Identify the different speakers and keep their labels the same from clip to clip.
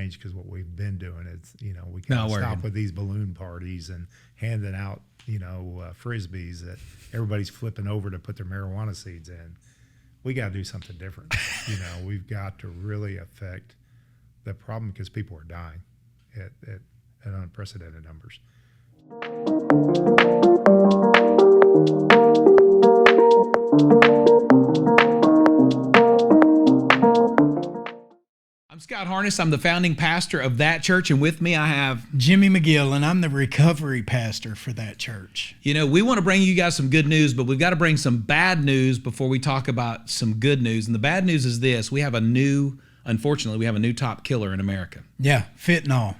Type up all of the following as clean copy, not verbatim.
Speaker 1: change because what we've been doing is, we can't stop with these balloon parties and handing out, Frisbees that everybody's flipping over to put their marijuana seeds in. We got to do something different. We've got to really affect the problem because people are dying at unprecedented numbers.
Speaker 2: I'm Scott Harness. I'm the founding pastor of that church, and with me I have
Speaker 3: Jimmy McGill, and I'm the recovery pastor for that church.
Speaker 2: We want to bring you guys some good news, but we've got to bring some bad news before we talk about some good news. And the bad news is this: unfortunately, we have a new top killer in America.
Speaker 3: Yeah, fentanyl.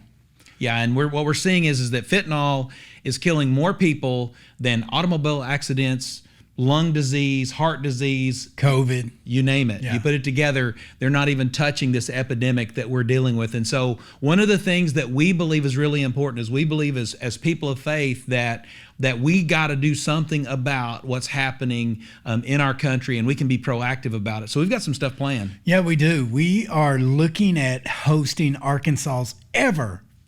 Speaker 2: Yeah, and what we're seeing is that fentanyl is killing more people than automobile accidents, lung disease, heart disease,
Speaker 3: COVID,
Speaker 2: you name it.
Speaker 3: Yeah.
Speaker 2: You put it together, they're not even touching this epidemic that we're dealing with. And so one of the things that we believe is really important is we believe as people of faith that we got to do something about what's happening in our country, and we can be proactive about it. So we've got some stuff planned.
Speaker 3: Yeah, we do. We are looking at hosting Arkansas's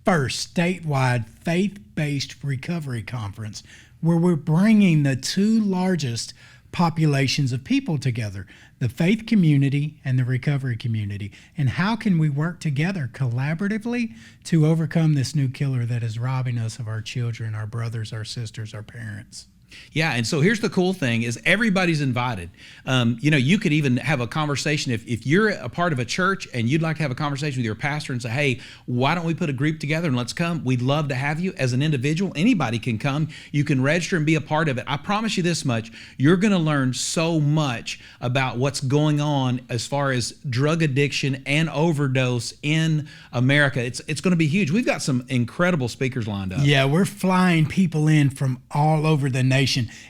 Speaker 3: first statewide faith-based recovery conference, where we're bringing the two largest populations of people together, the faith community and the recovery community. And how can we work together collaboratively to overcome this new killer that is robbing us of our children, our brothers, our sisters, our parents?
Speaker 2: Yeah, and so here's the cool thing is everybody's invited. You could even have a conversation if you're a part of a church and you'd like to have a conversation with your pastor and say, hey, why don't we put a group together and let's come? We'd love to have you. As an individual, anybody can come. You can register and be a part of it. I promise you this much, you're going to learn so much about what's going on as far as drug addiction and overdose in America. It's going to be huge. We've got some incredible speakers lined up.
Speaker 3: Yeah, we're flying people in from all over the nation.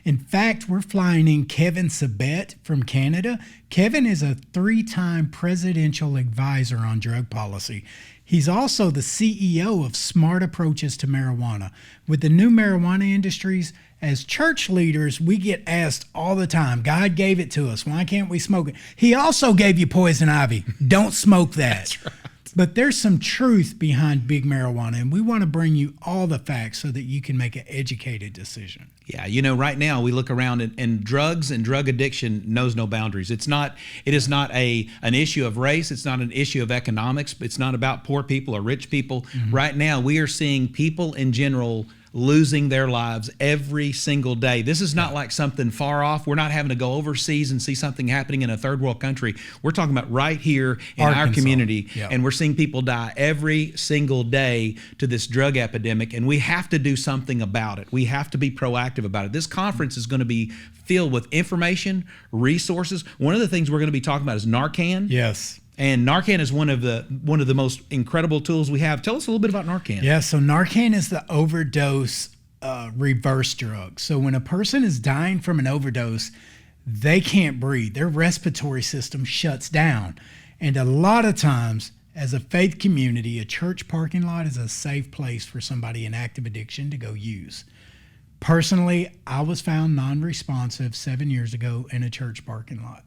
Speaker 3: In fact, we're flying in Kevin Sabet from Canada. Kevin is a 3-time presidential advisor on drug policy. He's also the CEO of Smart Approaches to Marijuana. With the new marijuana industries, as church leaders, we get asked all the time, God gave it to us. Why can't we smoke it? He also gave you poison ivy. Don't smoke that.
Speaker 2: That's right.
Speaker 3: But there's some truth behind big marijuana, and we want to bring you all the facts so that you can make an educated decision.
Speaker 2: Yeah, right now we look around and drugs and drug addiction knows no boundaries. It is not an issue of race. It's not an issue of economics. It's not about poor people or rich people. Mm-hmm. Right now we are seeing people in general losing their lives every single day. This is not like something far off. We're not having to go overseas and see something happening in a third world country. We're talking about right here in Arkansas, our community, and we're seeing people die every single day to this drug epidemic, and we have to do something about it. We have to be proactive about it. This conference is going to be filled with information, resources. One of the things we're going to be talking about is Narcan.
Speaker 3: Yes.
Speaker 2: And Narcan is one of the most incredible tools we have. Tell us a little bit about Narcan.
Speaker 3: Yeah, so Narcan is the overdose reverse drug. So when a person is dying from an overdose, they can't breathe. Their respiratory system shuts down. And a lot of times, as a faith community, a church parking lot is a safe place for somebody in active addiction to go use. Personally, I was found non-responsive 7 years ago in a church parking lot.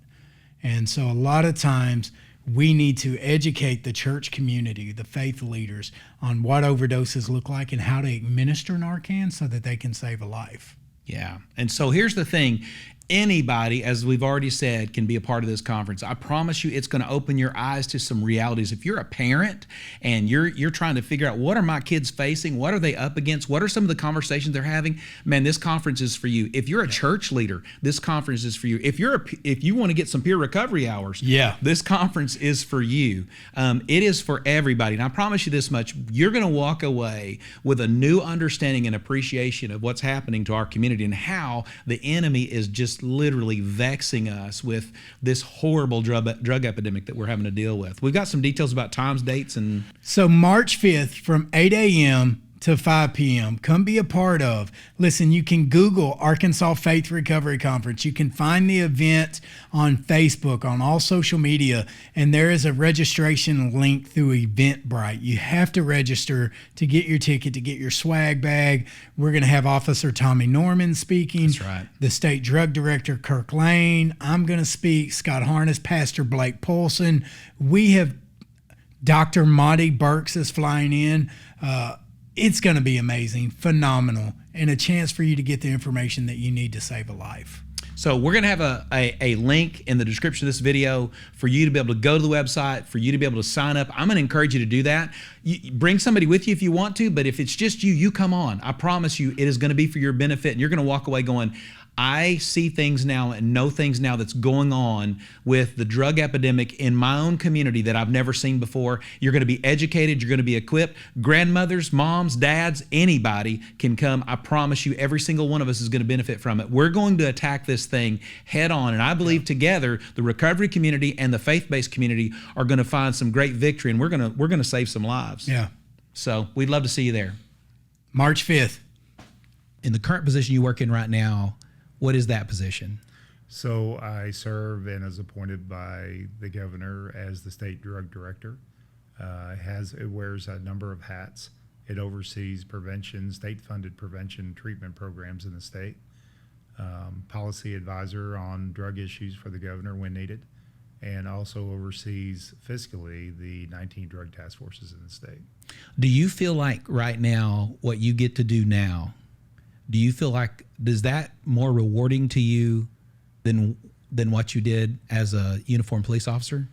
Speaker 3: And so a lot of times, we need to educate the church community, the faith leaders, on what overdoses look like and how to administer Narcan so that they can save a life.
Speaker 2: Yeah. And so here's the thing. Anybody, as we've already said, can be a part of this conference. I promise you it's going to open your eyes to some realities. If you're a parent and you're trying to figure out what are my kids facing, what are they up against, what are some of the conversations they're having, man, this conference is for you. If you're a church leader, this conference is for you. If you want to get some peer recovery hours, this conference is for you. It is for everybody. And I promise you this much, you're going to walk away with a new understanding and appreciation of what's happening to our community and how the enemy is just literally vexing us with this horrible drug epidemic that we're having to deal with. We've got some details about times, dates, and...
Speaker 3: So March 5th from 8 a.m. to 5 p.m. Come be a part of. Listen, you can Google Arkansas Faith Recovery Conference. You can find the event on Facebook, on all social media, and there is a registration link through Eventbrite. You have to register to get your ticket, to get your swag bag. We're going to have Officer Tommy Norman speaking.
Speaker 2: That's right.
Speaker 3: The State Drug Director, Kirk Lane. I'm going to speak. Scott Harness, Pastor Blake Polson. We have Dr. Monty Burks is flying in. It's going to be amazing, phenomenal, and a chance for you to get the information that you need to save a life.
Speaker 2: So we're going to have a link in the description of this video for you to be able to go to the website, for you to be able to sign up. I'm going to encourage you to do that. Bring somebody with you if you want to, but if it's just you, you come on. I promise you it is going to be for your benefit, and you're going to walk away going, I see things now and know things now that's going on with the drug epidemic in my own community that I've never seen before. You're going to be educated. You're going to be equipped. Grandmothers, moms, dads, anybody can come. I promise you every single one of us is going to benefit from it. We're going to attack this thing head on, and I believe together the recovery community and the faith-based community are going to find some great victory, and we're going to save some lives.
Speaker 3: Yeah.
Speaker 2: So we'd love to see you there.
Speaker 3: March 5th.
Speaker 2: In the current position you work in right now, what is that position?
Speaker 1: So I serve and is appointed by the governor as the state drug director. It wears a number of hats. It oversees prevention, state-funded prevention treatment programs in the state. Policy advisor on drug issues for the governor when needed, and also oversees fiscally the 19 drug task forces in the state.
Speaker 2: Do you feel like right now what you get to do now, do you feel like, is that more rewarding to you than what you did as a uniformed police officer?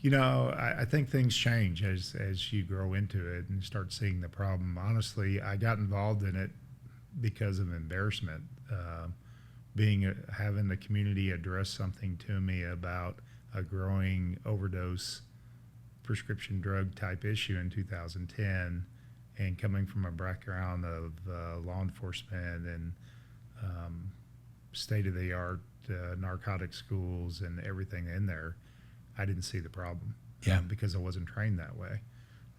Speaker 1: You know, I think things change as you grow into it and start seeing the problem. Honestly, I got involved in it because of embarrassment. Having the community address something to me about a growing overdose prescription drug type issue in 2010, and coming from a background of law enforcement and state-of-the-art narcotic schools and everything in there, I didn't see the problem.
Speaker 2: Yeah.
Speaker 1: Because I wasn't trained that way.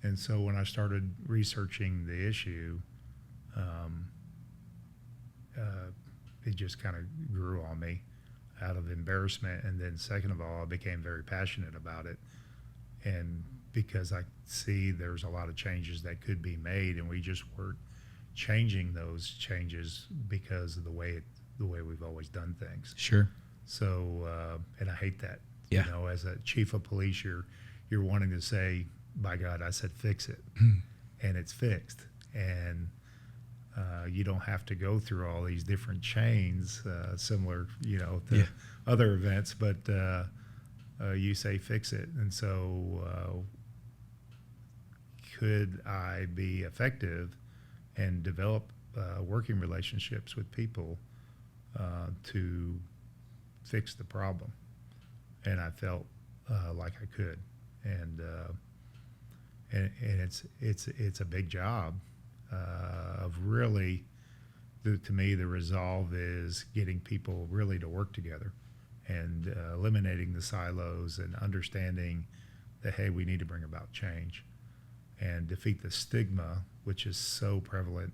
Speaker 1: And so when I started researching the issue, it just kind of grew on me out of embarrassment. And then second of all, I became very passionate about it. And because I see there's a lot of changes that could be made, and we just weren't changing those changes because of the way we've always done things.
Speaker 2: Sure.
Speaker 1: So, and I hate that.
Speaker 2: Yeah.
Speaker 1: You know, as a chief of police, you're wanting to say, by God, I said fix it, and it's fixed, and you don't have to go through all these different chains, similar, to other events, but you say fix it, and so. Could I be effective and develop working relationships with people to fix the problem? And I felt like I could, and it's a big job of really. To me, the resolve is getting people really to work together and eliminating the silos and understanding that, hey, we need to bring about change and defeat the stigma, which is so prevalent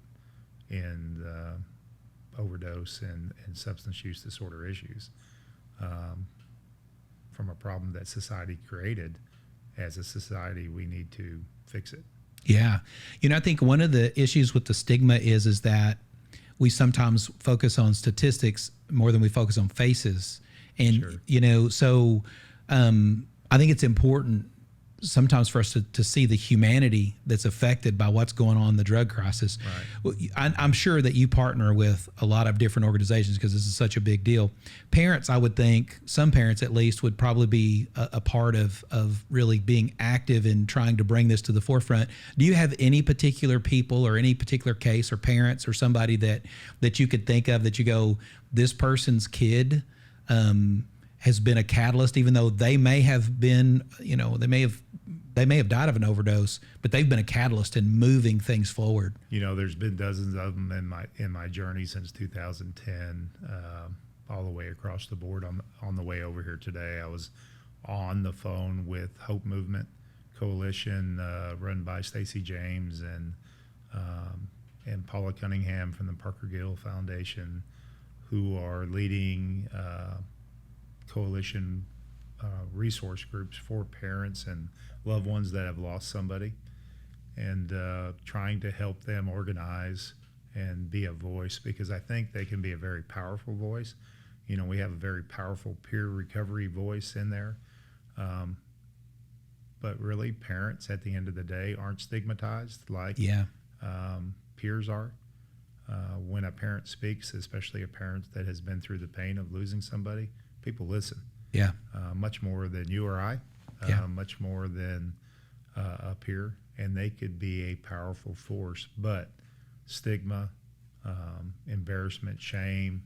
Speaker 1: in overdose and substance use disorder issues, from a problem that society created. As a society, we need to fix it.
Speaker 2: Yeah. I think one of the issues with the stigma is that we sometimes focus on statistics more than we focus on faces. And,
Speaker 1: sure.
Speaker 2: So I think it's important sometimes for us to see the humanity that's affected by what's going on in the drug crisis.
Speaker 1: Right.
Speaker 2: I'm sure that you partner with a lot of different organizations because this is such a big deal. Parents, I would think, some parents at least, would probably be a part of really being active in trying to bring this to the forefront. Do you have any particular people or any particular case or parents or somebody that you could think of that you go, this person's kid has been a catalyst, even though they may have been, they may have died of an overdose, but they've been a catalyst in moving things forward.
Speaker 1: There's been dozens of them in my journey since 2010, all the way across the board. On the way over here today, I was on the phone with Hope Movement Coalition, run by Stacey James and Paula Cunningham from the Parker Gill Foundation, who are leading coalition resource groups for parents and loved ones that have lost somebody, and trying to help them organize and be a voice, because I think they can be a very powerful voice. We have a very powerful peer recovery voice in there. but really parents at the end of the day aren't stigmatized like
Speaker 2: Yeah.
Speaker 1: peers are. When a parent speaks, especially a parent that has been through the pain of losing somebody, people listen.
Speaker 2: Yeah.
Speaker 1: Much more than you or I,
Speaker 2: Yeah.
Speaker 1: much more than a peer, and they could be a powerful force. But stigma, embarrassment, shame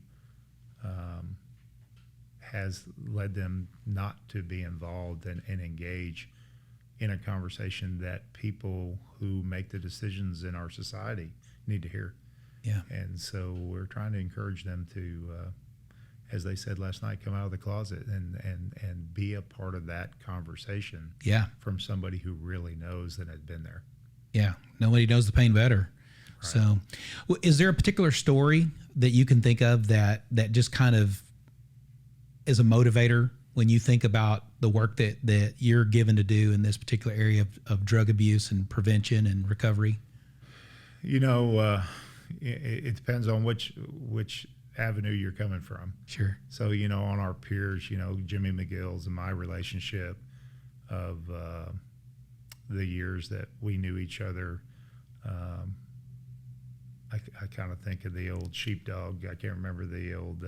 Speaker 1: has led them not to be involved and engage in a conversation that people who make the decisions in our society need to hear.
Speaker 2: Yeah.
Speaker 1: And so we're trying to encourage them to, as they said last night, come out of the closet and be a part of that conversation
Speaker 2: Yeah.
Speaker 1: from somebody who really knows and has been there.
Speaker 2: Yeah. Nobody knows the pain better. Right. So, is there a particular story that you can think of that just kind of is a motivator when you think about the work that you're given to do in this particular area of drug abuse and prevention and recovery?
Speaker 1: You know, it depends on which avenue you're coming from.
Speaker 2: Sure.
Speaker 1: So, you know, on our peers, you know, Jimmy McGill's and my relationship of the years that we knew each other, I kind of think of the old sheepdog. I can't remember the old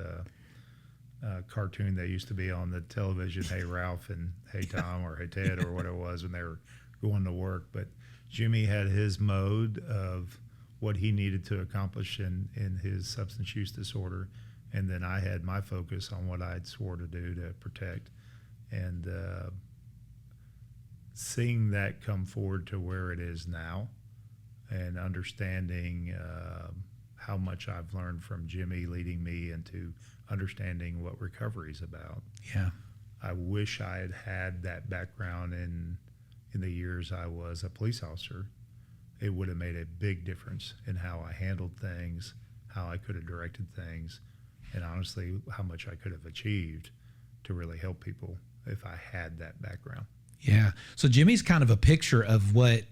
Speaker 1: cartoon that used to be on the television, Hey Ralph and Hey Tom or Hey Ted or what it was when they were going to work. But Jimmy had his mode of what he needed to accomplish in his substance use disorder, and then I had my focus on what I'd swore to do to protect. And seeing that come forward to where it is now, and understanding how much I've learned from Jimmy leading me into understanding what recovery is about.
Speaker 2: Yeah.
Speaker 1: I wish I had had that background in the years I was a police officer. It would have made a big difference in how I handled things, how I could have directed things, and honestly, how much I could have achieved to really help people if I had that background.
Speaker 2: Yeah. So Jimmy's kind of a picture of what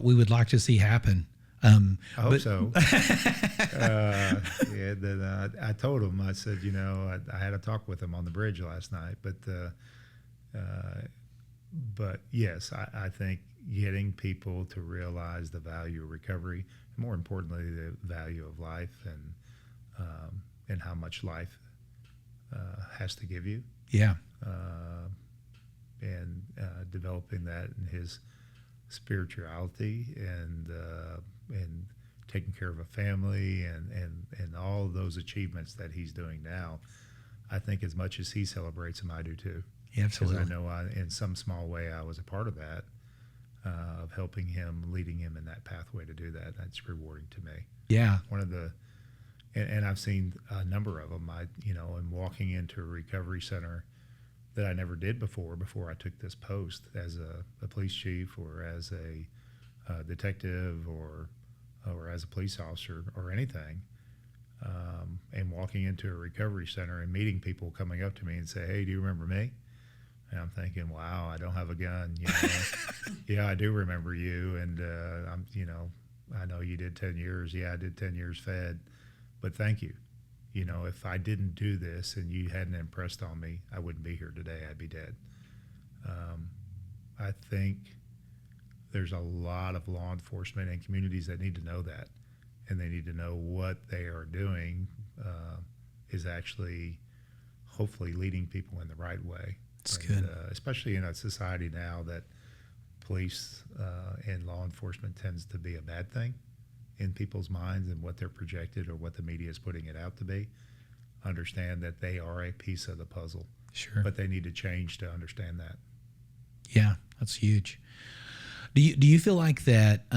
Speaker 2: we would like to see happen.
Speaker 1: I hope so. Yeah, then I told him, I said, you know, I had a talk with him on the bridge last night, but yes, I think getting people to realize the value of recovery, and more importantly, the value of life and how much life has to give you.
Speaker 2: Yeah.
Speaker 1: And developing that in his spirituality and taking care of a family and all of those achievements that he's doing now, I think as much as he celebrates them, I do too.
Speaker 2: Yeah, absolutely.
Speaker 1: Because I know in some small way I was a part of that, of helping him, leading him in that pathway to do that. That's rewarding to me.
Speaker 2: Yeah.
Speaker 1: One of the, and I've seen a number of them. I'm walking into a recovery center that I never did before I took this post as a police chief or as a detective or as a police officer or anything, and walking into a recovery center and meeting people coming up to me and say, hey, do you remember me? And I'm thinking, wow, I don't have a gun. You know? Yeah, I do remember you. And I know you did 10 years. Yeah, I did 10 years fed, but thank you. You know, if I didn't do this and you hadn't impressed on me, I wouldn't be here today. I'd be dead. I think there's a lot of law enforcement and communities that need to know that, and they need to know what they are doing is actually hopefully leading people in the right way.
Speaker 2: That's good.
Speaker 1: Especially in a society now that police and law enforcement tends to be a bad thing in people's minds and what they're projected or what the media is putting it out to be. Understand that they are a piece of the puzzle.
Speaker 2: Sure.
Speaker 1: But they need to change to understand that.
Speaker 2: Yeah, that's huge. Do you feel like that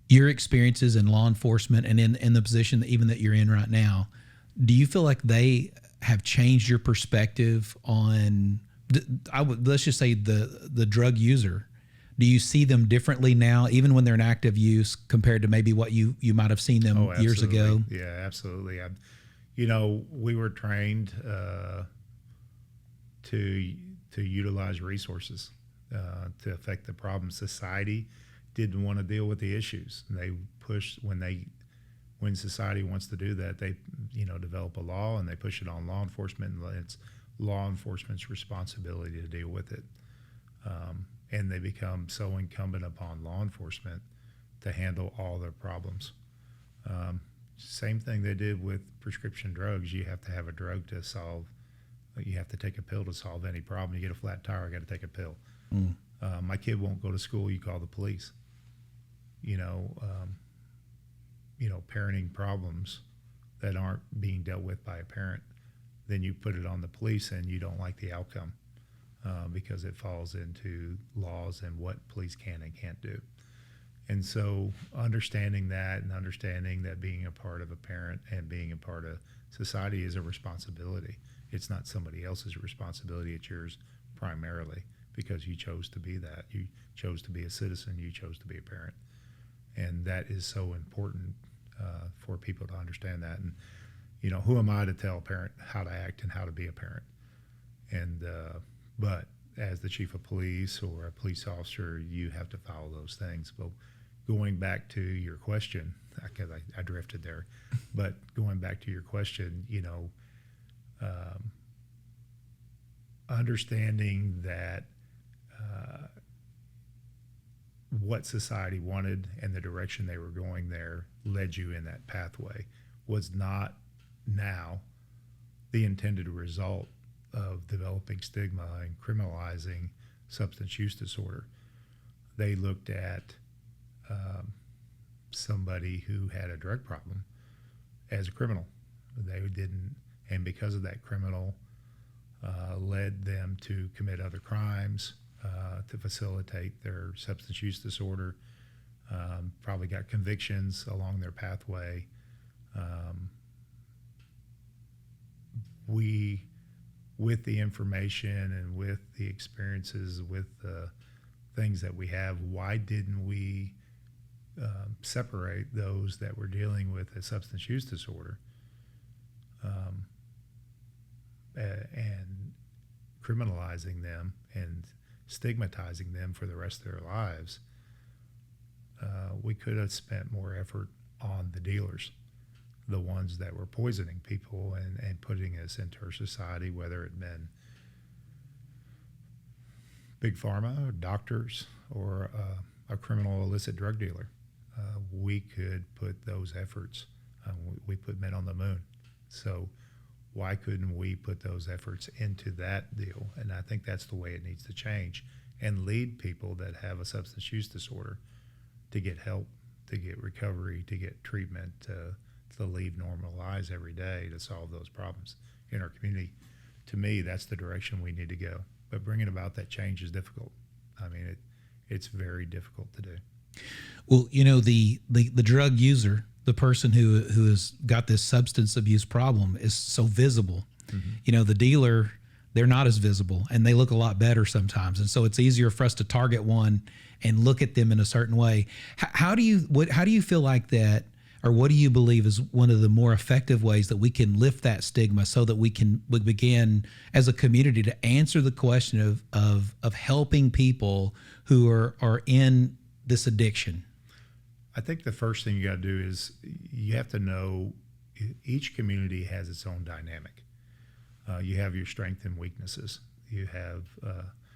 Speaker 2: your experiences in law enforcement and in the position that even that you're in right now, do you feel like they have changed your perspective on, let's just say the drug user? Do you see them differently now, even when they're in active use, compared to maybe what you might have seen them years ago?
Speaker 1: Yeah, absolutely. We were trained to utilize resources to affect the problem. Society didn't want to deal with the issues. And they push when society wants to do that, they develop a law and they push it on law enforcement, and it's law enforcement's responsibility to deal with it. and they become so incumbent upon law enforcement to handle all their problems. Same thing they did with prescription drugs. You have to have a drug to solve. You have to take a pill to solve any problem. You get a flat tire, I got to take a pill. My kid won't go to school. You call the police. Parenting problems that aren't being dealt with by a parent, then you put it on the police, and you don't like the outcome because it falls into laws and what police can and can't do. And so understanding that, and understanding that being a part of a parent and being a part of society is a responsibility. It's not somebody else's responsibility. It's yours primarily, because you chose to be that. You chose to be a citizen. You chose to be a parent. And that is so important for people to understand that. And, who am I to tell a parent how to act and how to be a parent? And, but as the chief of police or a police officer, you have to follow those things. But going back to your question, because I drifted there, but going back to your question, understanding that what society wanted and the direction they were going there led you in that pathway was not now the intended result of developing stigma and criminalizing substance use disorder. They looked at somebody who had a drug problem as a criminal. They didn't, and because of that, criminal led them to commit other crimes to facilitate their substance use disorder. Probably got convictions along their pathway. We, with the information and with the experiences, with the things that we have, why didn't we separate those that were dealing with a substance use disorder and criminalizing them and stigmatizing them for the rest of their lives? We could have spent more effort on the dealers, the ones that were poisoning people and putting us into our society, whether it been big pharma, or doctors, or a criminal illicit drug dealer. We could put those efforts. We put men on the moon. So why couldn't we put those efforts into that deal? And I think that's the way it needs to change, and lead people that have a substance use disorder to get help, to get recovery, to get treatment, to lead normal lives every day, to solve those problems in our community. To me, that's the direction we need to go. But bringing about that change is difficult. I mean, it's very difficult to do.
Speaker 2: Well, the drug user, the person who has got this substance abuse problem, is so visible. Mm-hmm. The dealer, they're not as visible, and they look a lot better sometimes. And so it's easier for us to target one and look at them in a certain way. How do you feel like that, or what do you believe is one of the more effective ways that we can lift that stigma so that we begin as a community to answer the question of helping people who are in this addiction?
Speaker 1: I think the first thing you got to do is you have to know each community has its own dynamic. You have your strengths and weaknesses. You have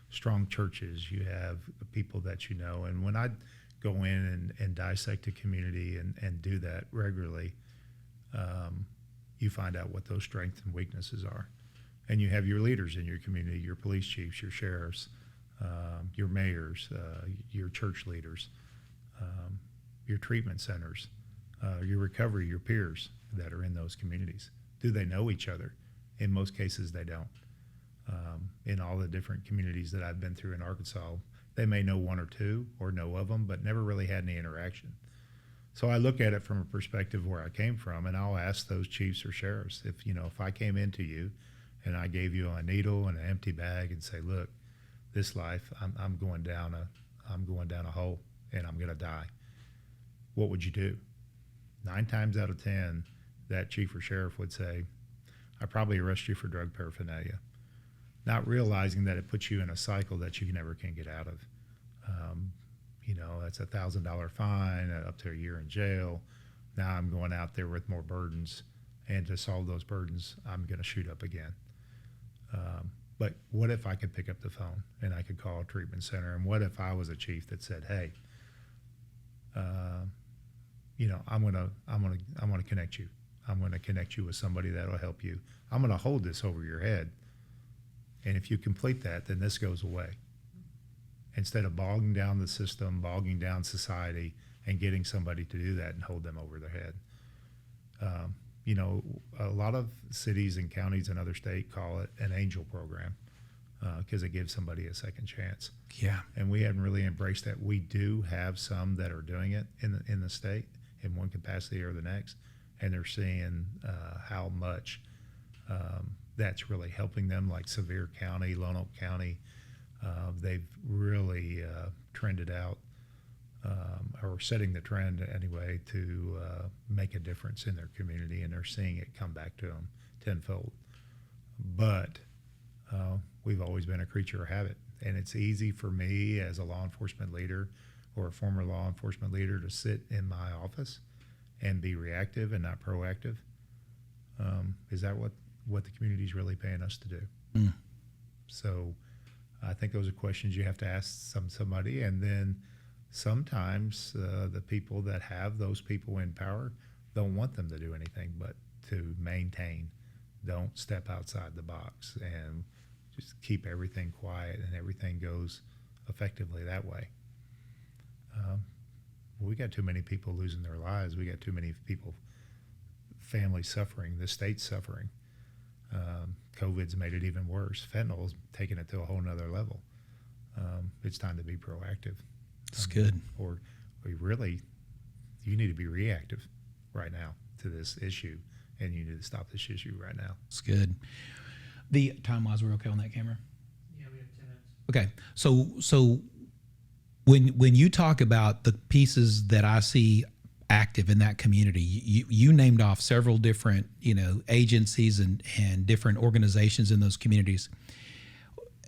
Speaker 1: strong churches. You have people that you know. And when I go in and dissect a community and do that regularly, you find out what those strengths and weaknesses are. And you have your leaders in your community, your police chiefs, your sheriffs, your mayors, your church leaders, your treatment centers, your recovery, your peers that are in those communities. Do they know each other? In most cases, they don't. In all the different communities that I've been through in Arkansas, they may know one or two or know of them, but never really had any interaction. So I look at it from a perspective where I came from, and I'll ask those chiefs or sheriffs if I came into you and I gave you a needle and an empty bag and say, look, this life, I'm going down a hole and I'm going to die. What would you do? 9 times out of 10, that chief or sheriff would say, I probably arrest you for drug paraphernalia, not realizing that it puts you in a cycle that you never can get out of. That's a $1,000 fine, up to a year in jail. Now I'm going out there with more burdens, and to solve those burdens, I'm going to shoot up again. But what if I could pick up the phone and I could call a treatment center? And what if I was a chief that said, "Hey, I'm gonna connect you. I'm gonna connect you with somebody that'll help you. I'm gonna hold this over your head, and if you complete that, then this goes away." Instead of bogging down the system, bogging down society, and getting somebody to do that and hold them over their head. A lot of cities and counties in other states call it an angel program because it gives somebody a second chance.
Speaker 2: Yeah.
Speaker 1: And we haven't really embraced that. We do have some that are doing it in the state in one capacity or the next, and they're seeing how much that's really helping them, like Sevier County, Lonoke County. They've really trended out or setting the trend anyway to make a difference in their community, and they're seeing it come back to them tenfold. But we've always been a creature of habit, and it's easy for me as a law enforcement leader or a former law enforcement leader to sit in my office and be reactive and not proactive. Is that what the community is really paying us to do?
Speaker 2: Mm.
Speaker 1: So I think those are questions you have to ask somebody, and then sometimes the people that have those people in power don't want them to do anything but to maintain. Don't step outside the box and just keep everything quiet, and everything goes effectively that way. We got too many people losing their lives. We got too many people, families suffering, the state's suffering. COVID's made it even worse. Fentanyl's taken it to a whole nother level. It's time to be proactive.
Speaker 2: That's good.
Speaker 1: Or you need to be reactive right now to this issue, and you need to stop this issue right now.
Speaker 2: That's good. The time-wise, we're okay on that camera?
Speaker 4: Yeah, we have 10 minutes.
Speaker 2: Okay. So when you talk about the pieces that I see active in that community, you named off several different, agencies and different organizations in those communities.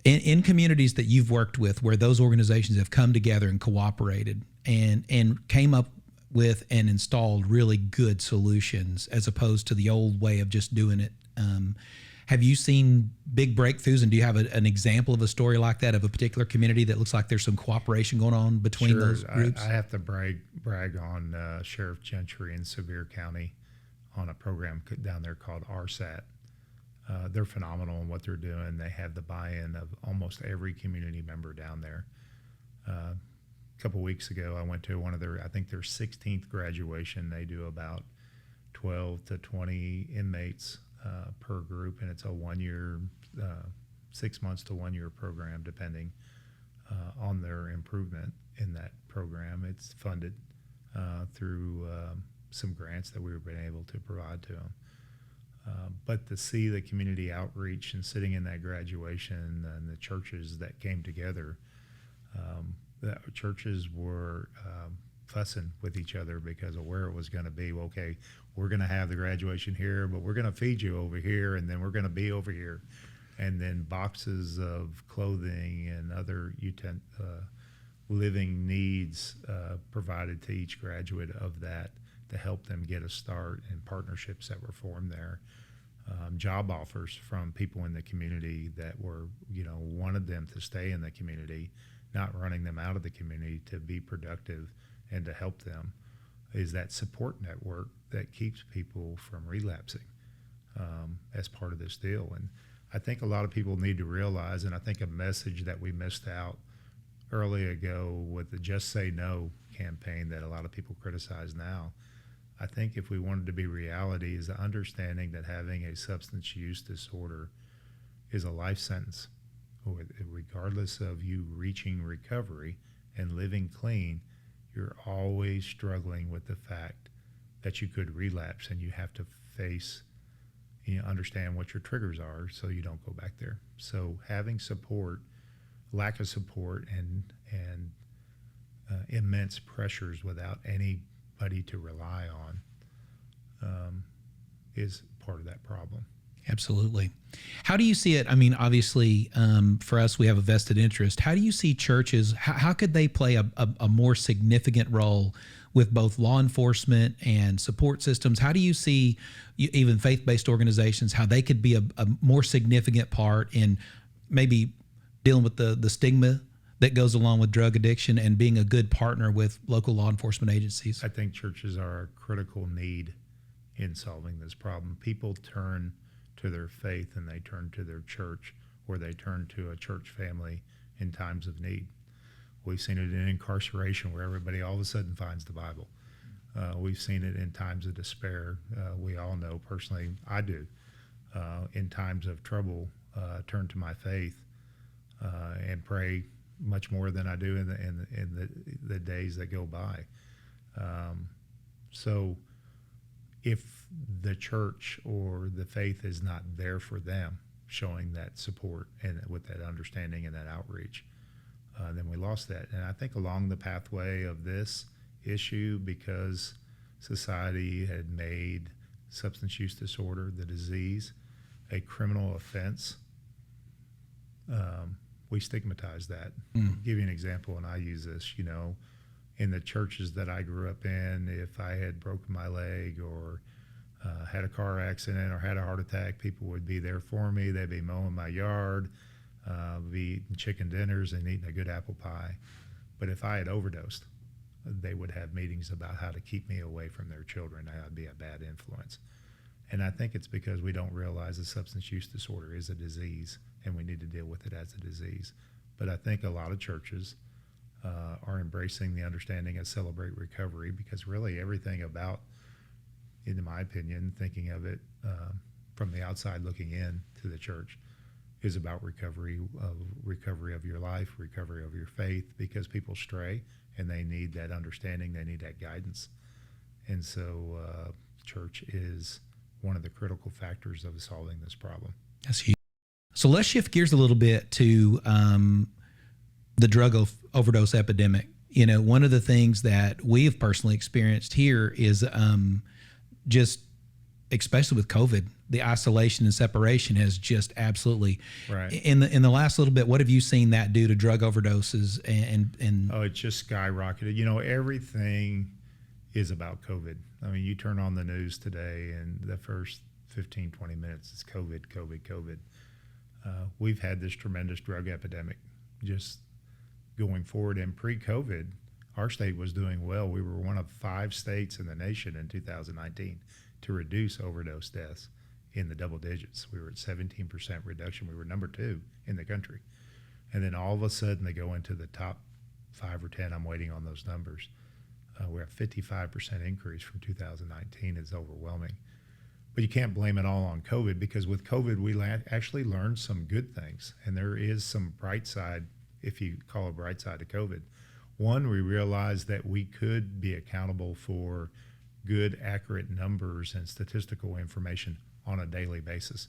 Speaker 2: In communities that you've worked with, where those organizations have come together and cooperated and came up with and installed really good solutions as opposed to the old way of just doing it, have you seen big breakthroughs, and do you have an example of a story like that of a particular community that looks like there's some cooperation going on between those groups?
Speaker 1: I have to brag on Sheriff Gentry in Sevier County on a program down there called RSAT. They're phenomenal in what they're doing. They have the buy-in of almost every community member down there. A couple weeks ago, I went to one of their 16th graduation. They do about 12 to 20 inmates per group, and it's a 1 year, 6 months to 1 year program, depending on their improvement in that program. It's funded through some grants that we've been able to provide to them. But to see the community outreach and sitting in that graduation and the churches that came together, the churches were fussing with each other because of where it was going to be. Well, okay, we're going to have the graduation here, but we're going to feed you over here, and then we're going to be over here. And then boxes of clothing and other living needs provided to each graduate of that to help them get a start, and partnerships that were formed there. Job offers from people in the community that were, wanted them to stay in the community, not running them out of the community, to be productive and to help them, is that support network that keeps people from relapsing as part of this deal. And I think a lot of people need to realize, and I think a message that we missed out early ago with the Just Say No campaign that a lot of people criticize now, I think if we wanted to be reality, is the understanding that having a substance use disorder is a life sentence. Regardless of you reaching recovery and living clean, you're always struggling with the fact that you could relapse, and you have to face, understand what your triggers are so you don't go back there. So having support, lack of support, and immense pressures without anybody to rely on is part of that problem.
Speaker 2: Absolutely. How do you see it? I mean, obviously, for us, we have a vested interest. How do you see churches, how could they play a more significant role with both law enforcement and support systems? How do you see even faith-based organizations, how they could be a more significant part in maybe dealing with the stigma that goes along with drug addiction and being a good partner with local law enforcement agencies?
Speaker 1: I think churches are a critical need in solving this problem. People turn to their faith and they turn to their church, or they turn to a church family in times of need. We've seen it in incarceration where everybody all of a sudden finds the Bible. We've seen it in times of despair. We all know personally, I do. In times of trouble, turn to my faith and pray much more than I do in the days that go by. So if the church or the faith is not there for them, showing that support and with that understanding and that outreach, then we lost that. And I think along the pathway of this issue, because society had made substance use disorder, the disease, a criminal offense, we stigmatize that. I'll give you an example, and I use this, in the churches that I grew up in, if I had broken my leg or had a car accident or had a heart attack, people would be there for me. They'd be mowing my yard, be eating chicken dinners and eating a good apple pie. But if I had overdosed, they would have meetings about how to keep me away from their children. I'd be a bad influence. And I think it's because we don't realize that substance use disorder is a disease and we need to deal with it as a disease. But I think a lot of churches are embracing the understanding of Celebrate Recovery, because really everything about, in my opinion, thinking of it from the outside looking in to the church, is about recovery of your life, recovery of your faith, because people stray and they need that understanding, they need that guidance. And so church is one of the critical factors of solving this problem.
Speaker 2: That's huge. So let's shift gears a little bit to the drug overdose epidemic. One of the things that we have personally experienced here is just, especially with COVID, the isolation and separation has just absolutely,
Speaker 1: right.
Speaker 2: In the last little bit, what have you seen that do to drug overdoses and
Speaker 1: Oh, it just skyrocketed. Everything is about COVID. I mean, you turn on the news today and the first 15, 20 minutes is COVID, COVID, COVID. We've had this tremendous drug epidemic just going forward. And pre-COVID, our state was doing well. We were one of 5 states in the nation in 2019 to reduce overdose deaths in the double digits. We were at 17% reduction. We were number 2 in the country. And then all of a sudden they go into the top 5 or 10. I'm waiting on those numbers. We're at 55% increase from 2019. It's overwhelming. But you can't blame it all on COVID, because with COVID, we actually learned some good things. And there is some bright side, if you call a bright side to COVID. One, we realized that we could be accountable for good, accurate numbers and statistical information on a daily basis.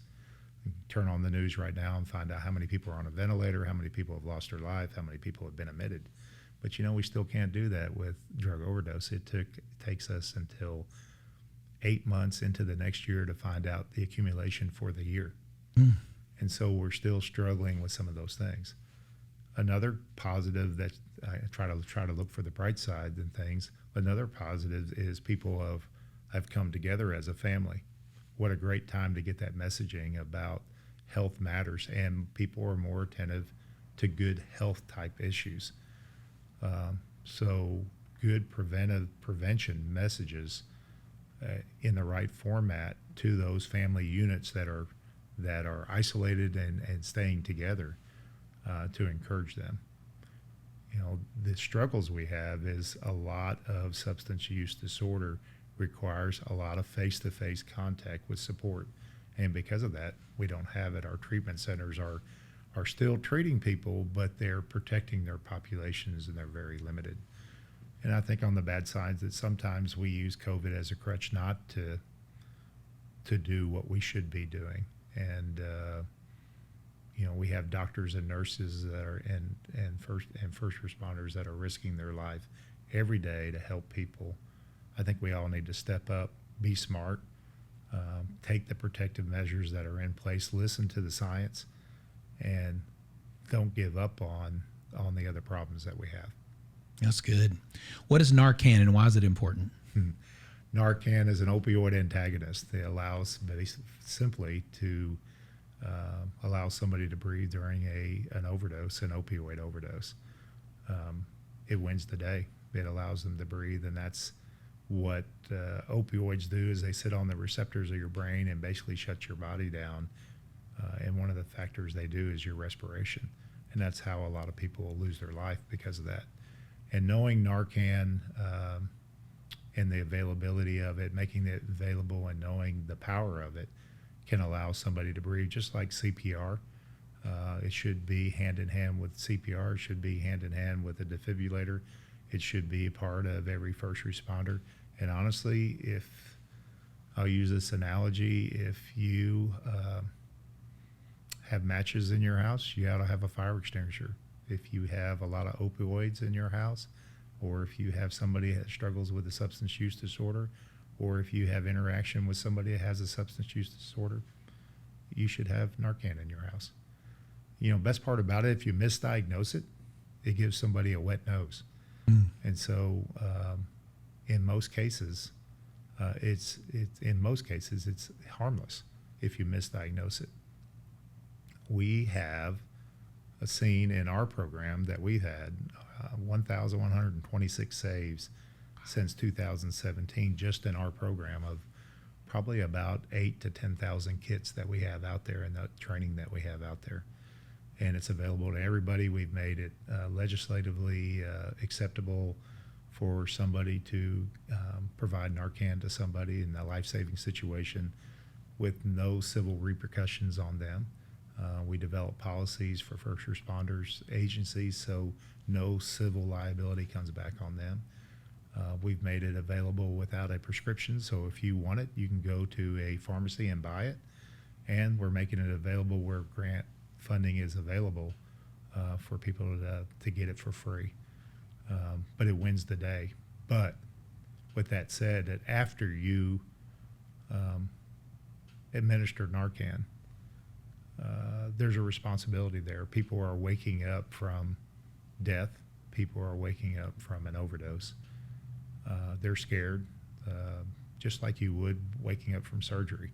Speaker 1: You turn on the news right now and find out how many people are on a ventilator, how many people have lost their life, how many people have been admitted. But we still can't do that with drug overdose. It takes us until 8 months into the next year to find out the accumulation for the year. And so we're still struggling with some of those things. Another positive that I try to look for the bright side and things. Another positive is people have come together as a family. What a great time to get that messaging about health matters, and people are more attentive to good health type issues. So good prevention messages in the right format to those family units that are isolated and staying together to encourage them. The struggles we have is a lot of substance use disorder requires a lot of face-to-face contact with support. And because of that, we don't have it. Our treatment centers are still treating people, but they're protecting their populations and they're very limited. And I think on the bad side that sometimes we use COVID as a crutch not to do what we should be doing. And we have doctors and nurses that are and first responders that are risking their life every day to help people. I think we all need to step up, be smart, take the protective measures that are in place, listen to the science, and don't give up on the other problems that we have.
Speaker 2: That's good. What is Narcan and why is it important?
Speaker 1: Narcan is an opioid antagonist. It allows simply to allows somebody to breathe during an overdose, an opioid overdose. It wins the day. It allows them to breathe, and that's what opioids do is they sit on the receptors of your brain and basically shut your body down. And one of the factors they do is your respiration. And that's how a lot of people lose their life because of that. And knowing Narcan and the availability of it, making it available and knowing the power of it can allow somebody to breathe, just like CPR. It should be hand in hand with CPR. It should be hand in hand with a defibrillator. It should be a part of every first responder. And honestly, if I'll use this analogy, if you have matches in your house, you ought to have a fire extinguisher. If you have a lot of opioids in your house, or if you have somebody that struggles with a substance use disorder, or if you have interaction with somebody that has a substance use disorder, you should have Narcan in your house. You know, best part about it, if you misdiagnose it, it gives somebody a wet nose. And so, in most cases, it's harmless if you misdiagnose it. We have seen in our program that we've had 1,126 saves since 2017, just in our program, of probably about 8,000 to 10,000 kits that we have out there and the training that we have out there. And it's available to everybody. We've made it legislatively acceptable for somebody to provide Narcan to somebody in a life-saving situation with no civil repercussions on them. We develop policies for first responders agencies, so no civil liability comes back on them. We've made it available without a prescription, so if you want it, you can go to a pharmacy and buy it. And we're making it available where grant funding is available for people to get it for free. But it wins the day. But with that said, that after you administer Narcan, there's a responsibility there. People are waking up from death. People are waking up from an overdose. They're scared, just like you would waking up from surgery.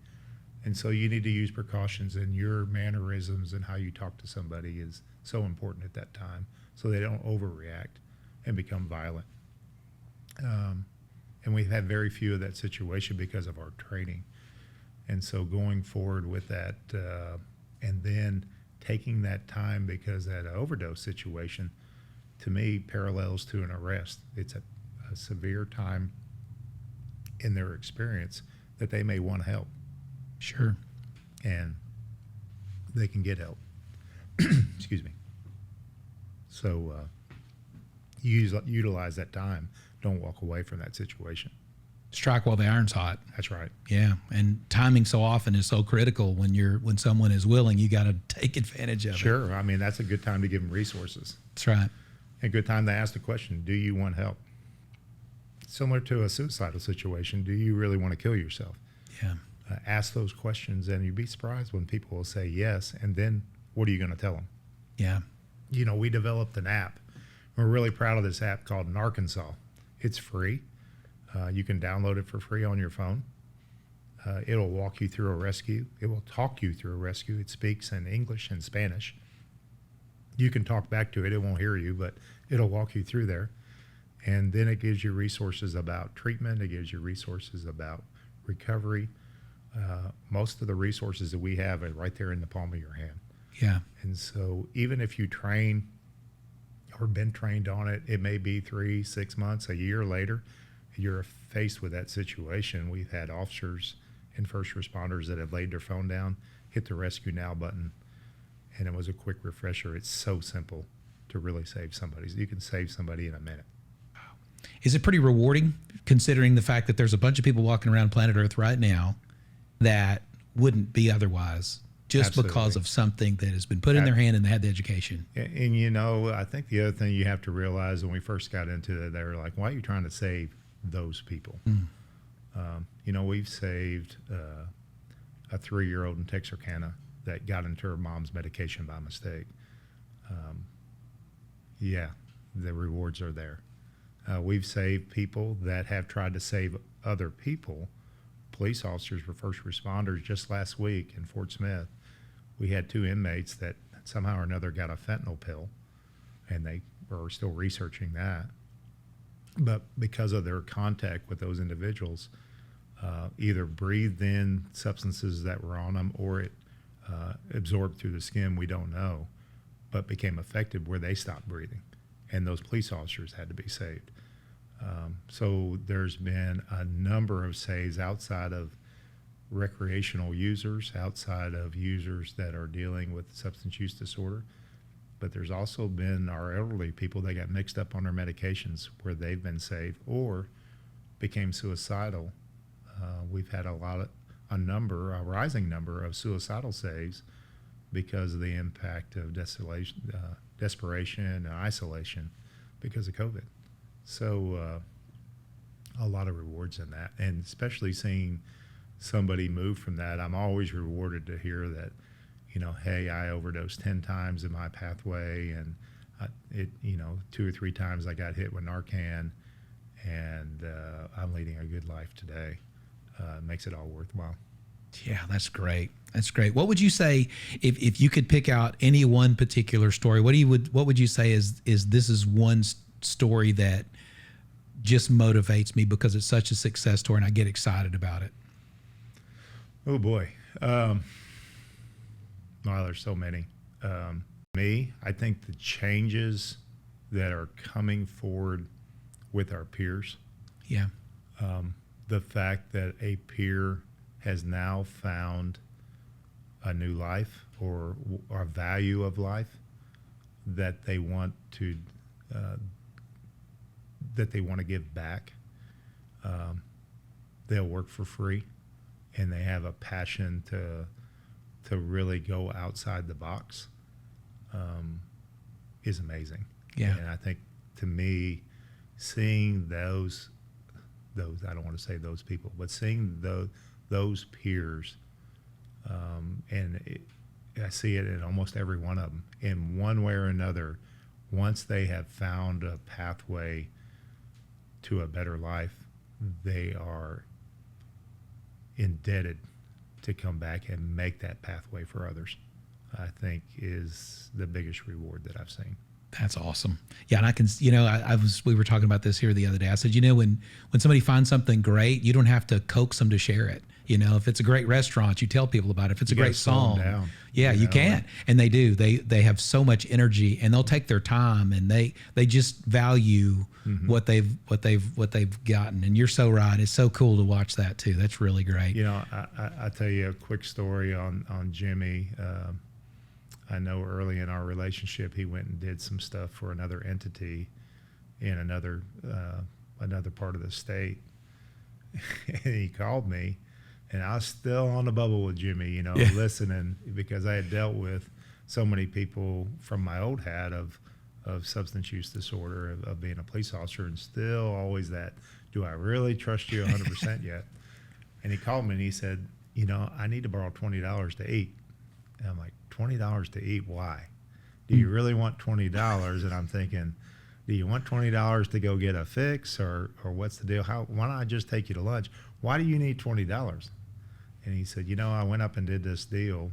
Speaker 1: And so you need to use precautions, and your mannerisms and how you talk to somebody is so important at that time so they don't overreact and become violent. And we've had very few of that situation because of our training. And so going forward with that, and then taking that time, because that overdose situation, to me, parallels to an arrest. It's a severe time in their experience that they may want help.
Speaker 2: Sure.
Speaker 1: And they can get help. Excuse me. So utilize that time. Don't walk away from that situation.
Speaker 2: Strike while the iron's hot.
Speaker 1: That's right.
Speaker 2: Yeah, and timing so often is so critical. When someone is willing, you got to take advantage of it.
Speaker 1: Sure. I mean, that's a good time to give them resources.
Speaker 2: That's right.
Speaker 1: A good time to ask the question, do you want help? Similar to a suicidal situation, do you really want to kill yourself?
Speaker 2: Yeah.
Speaker 1: Ask those questions, and you'd be surprised when people will say yes, and then what are you going to tell them?
Speaker 2: Yeah.
Speaker 1: You know, we developed an app. We're really proud of this app called Narcansaw. It's free. You can download it for free on your phone. It'll walk you through a rescue. It will talk you through a rescue. It speaks in English and Spanish. You can talk back to it. It won't hear you, but it'll walk you through there. And then it gives you resources about treatment. It gives you resources about recovery. Most of the resources that we have are right there in the palm of your hand.
Speaker 2: Yeah.
Speaker 1: And so even if you train or been trained on it, it may be 3, 6 months, a year later, you're faced with that situation. We've had officers and first responders that have laid their phone down, hit the rescue now button, and it was a quick refresher. It's so simple to really save somebody. You can save somebody in a minute.
Speaker 2: Is it pretty rewarding, considering the fact that there's a bunch of people walking around planet Earth right now that wouldn't be otherwise, just
Speaker 1: Absolutely.
Speaker 2: because of something that has been put in their hand and they had the education?
Speaker 1: And you know, I think the other thing you have to realize when we first got into it, they were like, why are you trying to save those people? You know, we've saved a 3-year-old in Texarkana that got into her mom's medication by mistake. Yeah, the rewards are there. We've saved people that have tried to save other people. Police officers were first responders just last week in Fort Smith. we had 2 inmates that somehow or another got a fentanyl pill, and they were still researching that. But because of their contact with those individuals, either breathed in substances that were on them, or it absorbed through the skin, we don't know, but became effective where they stopped breathing, and those police officers had to be saved. So there's been a number of saves outside of recreational users, outside of users that are dealing with substance use disorder. But there's also been our elderly people that got mixed up on their medications where they've been saved or became suicidal. We've had a rising number of suicidal saves because of the impact of desperation and isolation because of COVID. So a lot of rewards in that, and especially seeing somebody move from that. I'm always rewarded to hear that, hey, I overdosed 10 times in my pathway, and 2 or 3 times I got hit with Narcan, and I'm leading a good life today. It makes it all worthwhile.
Speaker 2: Yeah, that's great. That's great. What would you say if you could pick out any one particular story? What would you say is this is one story that just motivates me because it's such a success story and I get excited about it?
Speaker 1: Oh boy. Well, there's so many. I think the changes that are coming forward with our peers.
Speaker 2: Yeah.
Speaker 1: The fact that a peer has now found a new life or a value of life that they want to give back. They'll work for free, and they have a passion to really go outside the box. Is amazing.
Speaker 2: Yeah.
Speaker 1: And I think, to me, seeing those I don't want to say those people, but seeing those peers, I see it in almost every one of them in one way or another. Once they have found a pathway to a better life, they are indebted to come back and make that pathway for others. I think is the biggest reward that I've seen.
Speaker 2: That's awesome. Yeah, and I can, we were talking about this here the other day. I said, when somebody finds something great, you don't have to coax them to share it. If it's a great restaurant, you tell people about it. If it's a great song, you can. And they do. They have so much energy, and they'll take their time, and they just value what they've gotten. And you're so right. It's so cool to watch that too. That's really great.
Speaker 1: I tell you a quick story on Jimmy. I know early in our relationship, he went and did some stuff for another entity in another part of the state. And he called me, and I was still on the bubble with Jimmy, listening, because I had dealt with so many people from my old hat of substance use disorder, of being a police officer, and still always that, do I really trust you 100% yet? And he called me and he said, I need to borrow $20 to eat. And I'm like, $20 to eat? Why? Do you really want $20? And I'm thinking, do you want $20 to go get a fix, or what's the deal? Why don't I just take you to lunch? Why do you need $20? And he said, I went up and did this deal,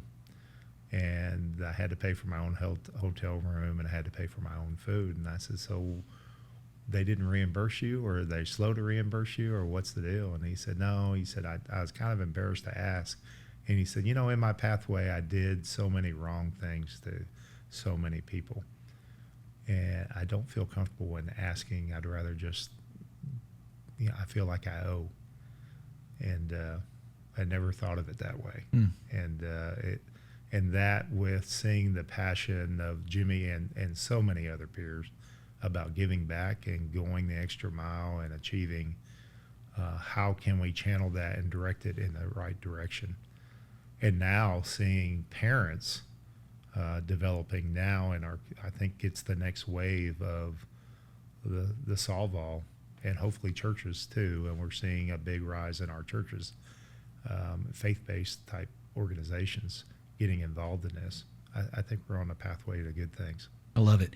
Speaker 1: and I had to pay for my own hotel room, and I had to pay for my own food. And I said, so they didn't reimburse you, or are they slow to reimburse you, or what's the deal? And he said, no. He said, I was kind of embarrassed to ask. And he said, in my pathway, I did so many wrong things to so many people. And I don't feel comfortable in asking. I'd rather just, I feel like I owe. And I never thought of it that way. And that, with seeing the passion of Jimmy and so many other peers about giving back and going the extra mile and achieving, how can we channel that and direct it in the right direction? And now seeing parents developing now, and I think it's the next wave of the Solve-All, and hopefully churches too. And we're seeing a big rise in our churches, faith-based type organizations getting involved in this. I think we're on a pathway to good things.
Speaker 2: I love it.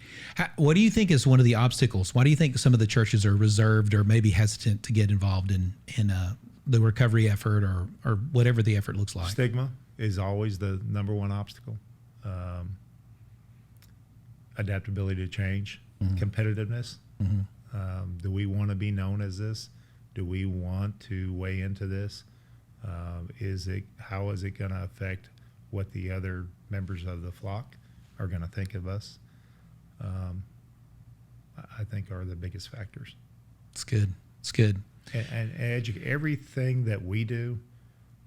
Speaker 2: What do you think is one of the obstacles? Why do you think some of the churches are reserved or maybe hesitant to get involved in the recovery effort or whatever the effort looks like?
Speaker 1: Stigma is always the number one obstacle. Adaptability to change, competitiveness. Do we want to be known as this? Do we want to weigh into this? How is it going to affect what the other members of the flock are going to think of us? I think are the biggest factors.
Speaker 2: It's good. It's good.
Speaker 1: And everything that we do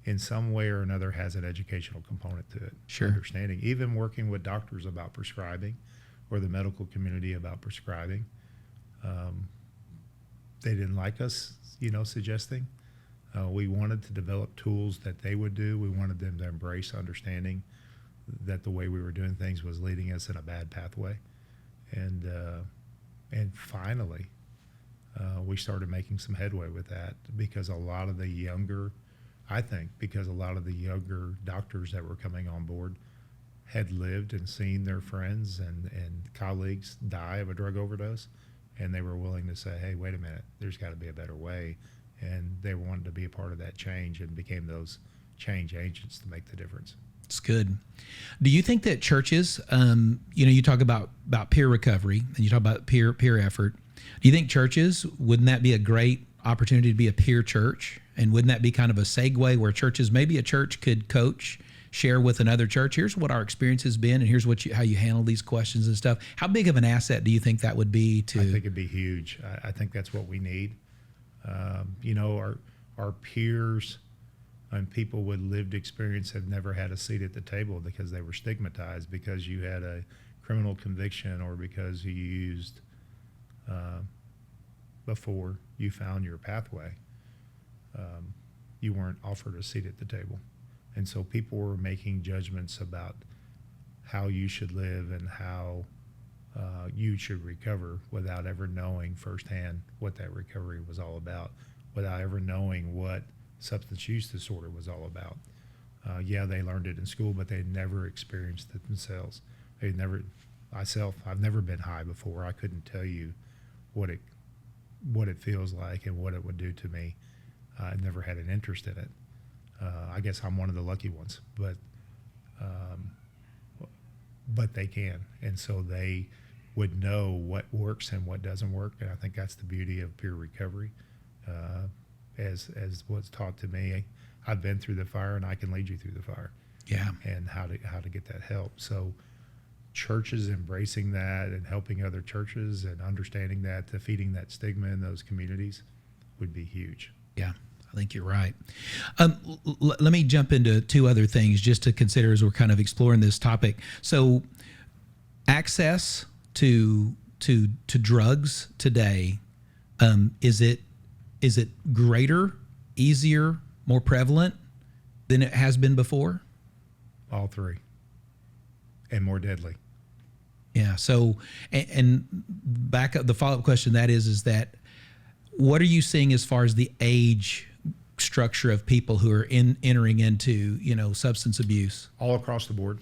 Speaker 1: in some way or another has an educational component to it.
Speaker 2: Sure.
Speaker 1: Understanding, even working with doctors about prescribing or the medical community about prescribing. They didn't like us, suggesting. We wanted to develop tools that they would do. We wanted them to embrace understanding that the way we were doing things was leading us in a bad pathway. And finally, we started making some headway with that because a lot of the younger doctors that were coming on board had lived and seen their friends and colleagues die of a drug overdose, and they were willing to say, hey, wait a minute, there's got to be a better way. And they wanted to be a part of that change and became those change agents to make the difference.
Speaker 2: It's good. Do you think that churches, you talk about peer recovery and you talk about peer effort. Do you think churches, wouldn't that be a great opportunity to be a peer church? And wouldn't that be kind of a segue where churches, maybe a church could coach, share with another church, here's what our experience has been and here's how you handle these questions and stuff. How big of an asset do you think that would be to?
Speaker 1: I think it'd be huge. I think that's what we need. Our peers and people with lived experience have never had a seat at the table because they were stigmatized because you had a criminal conviction or because you used before you found your pathway. You weren't offered a seat at the table. And so people were making judgments about how you should live and how you should recover without ever knowing firsthand what that recovery was all about, without ever knowing what substance use disorder was all about. They learned it in school, but they never experienced it themselves. I've never been high before. I couldn't tell you what it feels like and what it would do to me. I never had an interest in it. I guess I'm one of the lucky ones, but they can, and so they would know what works and what doesn't work, and I think that's the beauty of peer recovery. As what's taught to me, I've been through the fire, and I can lead you through the fire.
Speaker 2: Yeah,
Speaker 1: and how to get that help. So churches embracing that and helping other churches and understanding that, defeating that stigma in those communities would be huge.
Speaker 2: Yeah. I think you're right. Let me jump into two other things just to consider as we're kind of exploring this topic. So, access to drugs today, is it greater, easier, more prevalent than it has been before?
Speaker 1: All three, and more deadly.
Speaker 2: Yeah. So, and back up the follow-up question that is that what are you seeing as far as the age structure of people who are entering into substance abuse?
Speaker 1: All across the board.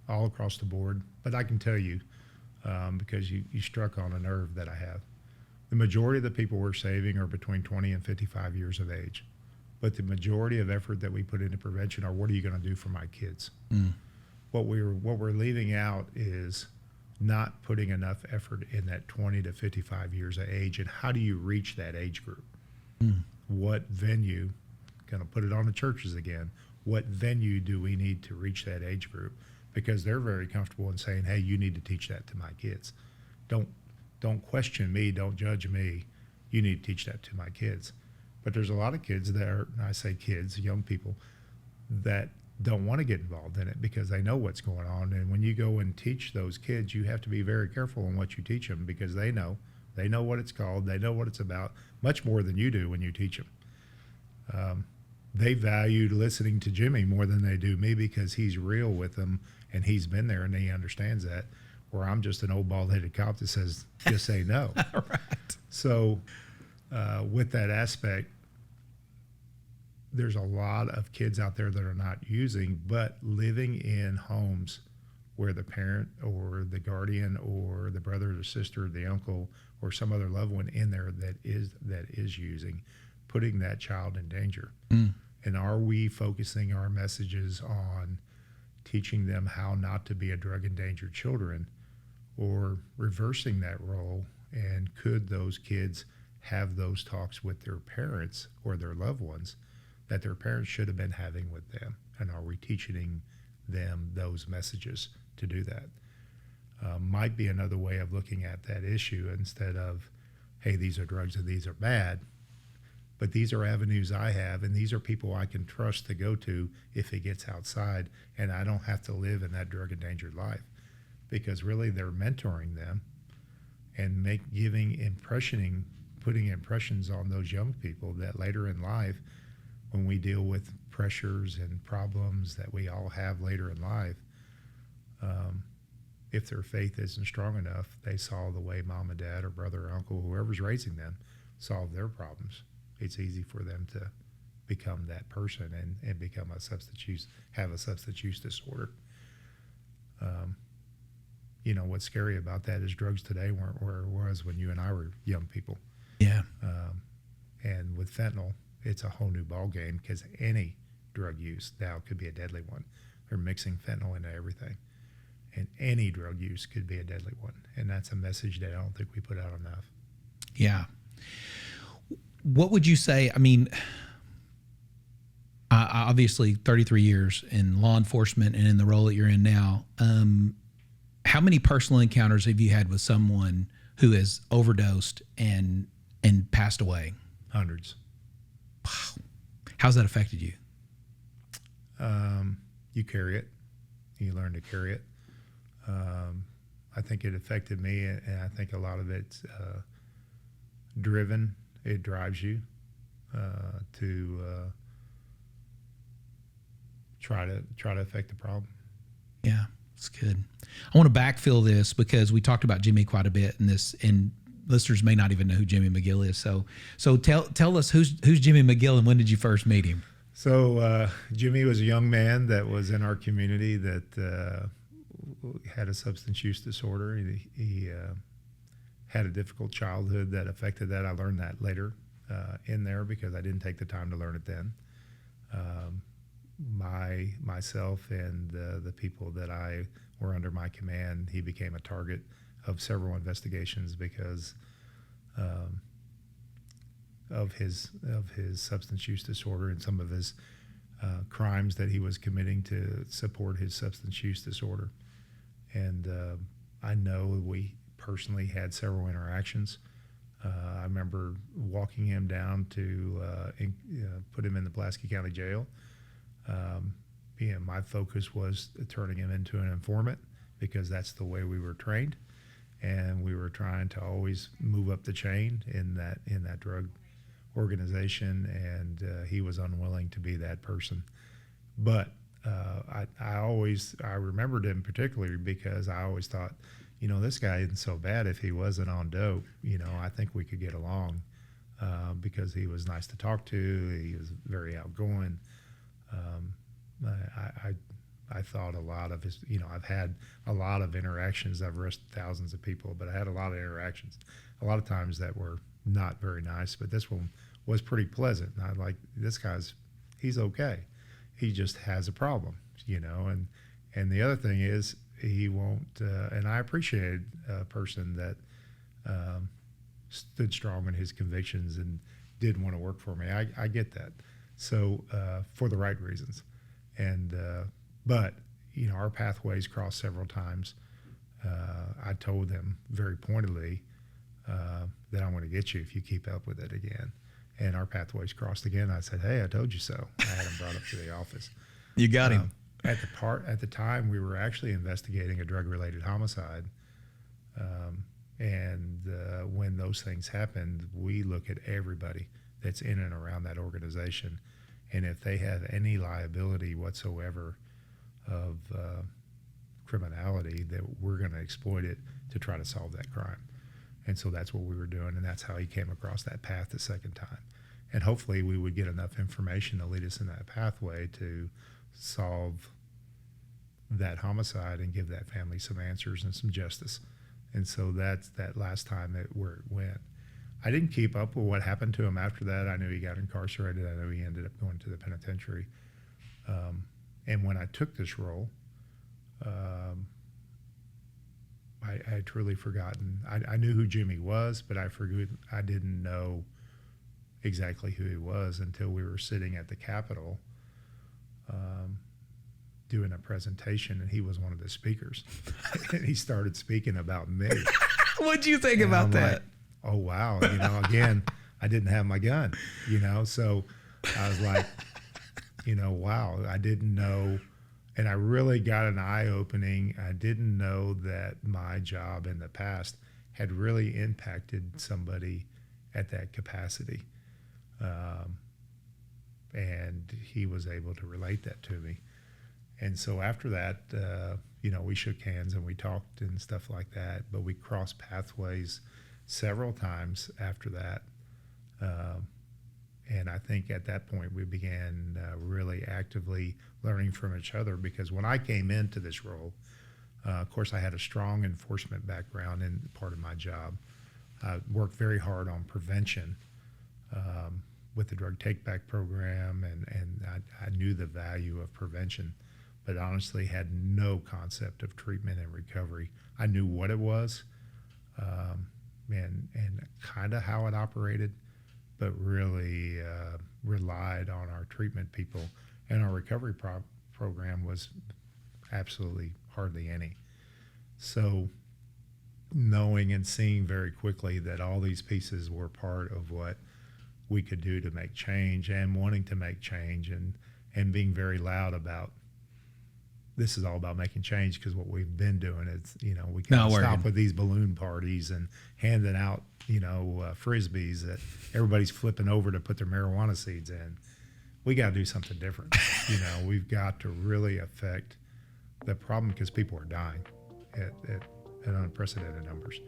Speaker 1: But I can tell you, because you struck on a nerve that I have, the majority of the people we're saving are between 20 and 55 years of age. But the majority of effort that we put into prevention are, what are you going to do for my kids? What we're leaving out is not putting enough effort in that 20 to 55 years of age. And how do you reach that age group? What venue, going to put it on the churches again, what venue do we need to reach that age group? Because they're very comfortable in saying, hey, you need to teach that to my kids. Don't question me, don't judge me. You need to teach that to my kids. But there's a lot of kids that are, I say kids, young people, that don't want to get involved in it because they know what's going on. And when you go and teach those kids, you have to be very careful in what you teach them because they know what it's called, they know what it's about, much more than you do when you teach them. They valued listening to Jimmy more than they do me because he's real with them and he's been there and he understands that, where I'm just an old bald-headed cop that says, just say no.
Speaker 2: Right.
Speaker 1: So with that aspect, there's a lot of kids out there that are not using, but living in homes where the parent or the guardian or the brother or the sister or the uncle or some other loved one in there that is using, putting that child in danger. And are we focusing our messages on teaching them how not to be a drug-endangered children, or reversing that role? And could those kids have those talks with their parents or their loved ones that their parents should have been having with them? And are we teaching them those messages to do that? Might be another way of looking at that issue, instead of, hey, these are drugs and these are bad. But these are avenues I have, and these are people I can trust to go to if it gets outside, and I don't have to live in that drug-endangered life. Because really they're mentoring them and putting impressions on those young people that later in life, when we deal with pressures and problems that we all have later in life, if their faith isn't strong enough, they saw the way mom and dad or brother or uncle, whoever's raising them, solve their problems. It's easy for them to become that person and become have a substance use disorder. What's scary about that is drugs today weren't where it was when you and I were young people.
Speaker 2: Yeah.
Speaker 1: And with fentanyl, it's a whole new ball game, because any drug use now could be a deadly one. They're mixing fentanyl into everything, and any drug use could be a deadly one. And that's a message that I don't think we put out enough.
Speaker 2: Yeah. What would you say? I mean, obviously 33 years in law enforcement and in the role that you're in now. How many personal encounters have you had with someone who has overdosed and passed away?
Speaker 1: Hundreds.
Speaker 2: Wow. How's that affected you?
Speaker 1: You carry it. You learn to carry it. I think it affected me, and I think a lot of it's driven. It drives you to try to affect the problem.
Speaker 2: Yeah, it's good. I want to backfill this because we talked about Jimmy quite a bit in this, and listeners may not even know who Jimmy McGill is. So tell us who's Jimmy McGill, and when did you first meet him?
Speaker 1: So Jimmy was a young man that was in our community that had a substance use disorder. He had a difficult childhood that affected that. I learned that later in there because I didn't take the time to learn it then. Myself and the people that I were under my command, he became a target of several investigations because of his substance use disorder and some of his crimes that he was committing to support his substance use disorder. And I know we personally had several interactions. I remember walking him down to put him in the Pulaski County Jail. My focus was turning him into an informant because that's the way we were trained, and we were trying to always move up the chain in that drug organization, and he was unwilling to be that person. But I remembered him particularly because I always thought, this guy isn't so bad if he wasn't on dope. I think we could get along because he was nice to talk to. He was very outgoing. I thought a lot of his, I've had a lot of interactions. I've arrested thousands of people, but I had a lot of interactions, a lot of times that were not very nice, but this one was pretty pleasant. And I like, this guy's, he's okay. He just has a problem, and the other thing is he won't, and I appreciated a person that stood strong in his convictions and did want to work for me. I get that. So for the right reasons. And, but, our pathways crossed several times. I told them very pointedly that I'm going to get you if you keep up with it again. And our pathways crossed again. I said, hey, I told you so. I had him brought up to the office.
Speaker 2: You got him.
Speaker 1: At the time, we were actually investigating a drug-related homicide. When those things happened, we look at everybody that's in and around that organization. And if they have any liability whatsoever of criminality, that we're going to exploit it to try to solve that crime. And so that's what we were doing, and that's how he came across that path the second time. And hopefully we would get enough information to lead us in that pathway to solve that homicide and give that family some answers and some justice. And so that's that last time where it went. I didn't keep up with what happened to him after that. I knew he got incarcerated. I knew he ended up going to the penitentiary. And when I took this role, I had truly forgotten. I knew who Jimmy was, but I didn't know exactly who he was until we were sitting at the Capitol doing a presentation, and he was one of the speakers. And he started speaking about me.
Speaker 2: What'd you think
Speaker 1: And
Speaker 2: about
Speaker 1: I'm
Speaker 2: that?
Speaker 1: like, oh, wow. Again, I didn't have my gun, so I was like, wow, I didn't know. And I really got an eye-opening. I didn't know that my job in the past had really impacted somebody at that capacity. And he was able to relate that to me. And so after that, we shook hands and we talked and stuff like that, but we crossed pathways several times after that. And I think at that point we began really actively learning from each other, because when I came into this role, of course, I had a strong enforcement background in part of my job. I worked very hard on prevention with the drug take-back program, and I knew the value of prevention, but honestly had no concept of treatment and recovery. I knew what it was and kind of how it operated, but really relied on our treatment people. And our recovery program was absolutely hardly any. So knowing and seeing very quickly that all these pieces were part of what we could do to make change, and wanting to make change, and being very loud about, this is all about making change, because what we've been doing is, we can't stop with these balloon parties and handing out, Frisbees that everybody's flipping over to put their marijuana seeds in. We got to do something different. We've got to really affect the problem, because people are dying at unprecedented numbers.